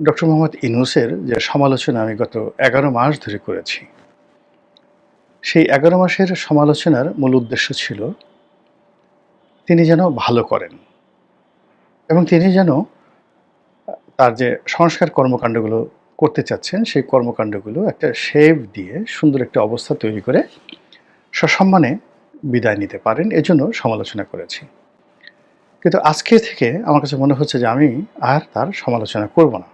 Doctor Mohammad ইউনূসের যে সমালোচনা আমি গত ১১ মাস ধরে করেছি, সেই ১১ মাসের সমালোচনার মূল উদ্দেশ্য ছিল তিনি যেন ভালো করেন এবং তিনি যেন তার যে সংস্কার কর্মকাণ্ডগুলো করতে চাচ্ছেন, সেই কর্মকাণ্ডগুলো একটা শেপ দিয়ে সুন্দর একটা অবস্থা তৈরি করে সসম্মানে বিদায় নিতে পারেন, এজন্য সমালোচনা করেছি। কিন্তু আজকে থেকে আমার কাছে মনে হচ্ছে যে আমি আর তার সমালোচনা করব না।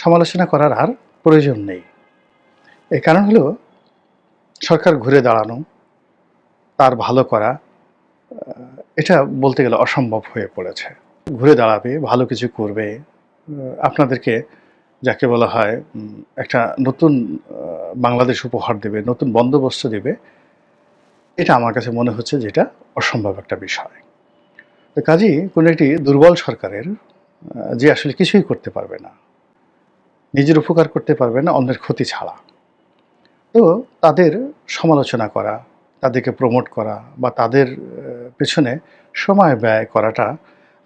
সমালোচনা করার আর প্রয়োজন নেই। এর কারণ হলো সরকার ঘুরে দাঁড়ানো, তার ভালো করা, এটা বলতে গেলে অসম্ভব হয়ে পড়েছে। ঘুরে দাঁড়াবে, ভালো কিছু করবে, আপনাদেরকে যাকে বলা হয় একটা নতুন বাংলাদেশ উপহার দেবে, নতুন বন্দোবস্ত দেবে, এটা আমার কাছে মনে হচ্ছে যে এটা অসম্ভব একটা বিষয়। তো কাজেই কোনো একটি দুর্বল সরকারের যে আসলে কিছুই করতে পারবে না, নিজের উপকার করতে পারবে না অন্যের ক্ষতি ছাড়া, তো তাদের সমালোচনা করা, তাদেরকে প্রমোট করা বা তাদের পেছনে সময় ব্যয় করাটা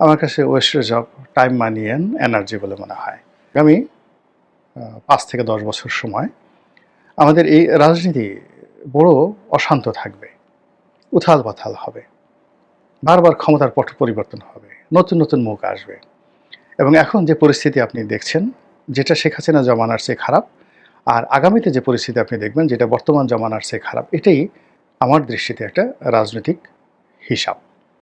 আমার কাছে wastage of time, money and energy বলে মনে হয়। আগামী ৫ থেকে ১০ বছর সময় আমাদের এই রাজনীতি বড় অশান্ত থাকবে, উথাল-পাথাল হবে, বারবার ক্ষমতার পট পরিবর্তন হবে, নতুন নতুন মুখ আসবে এবং এখন যে পরিস্থিতি আপনি দেখছেন, যেটা শেখ হাসিনা জমানার চেয়ে খারাপ, আর আগামীতে যে পরিস্থিতি আপনি দেখবেন যেটা বর্তমান জমানার চেয়ে খারাপ, এটাই আমার দৃষ্টিতে একটা রাজনৈতিক হিসাব।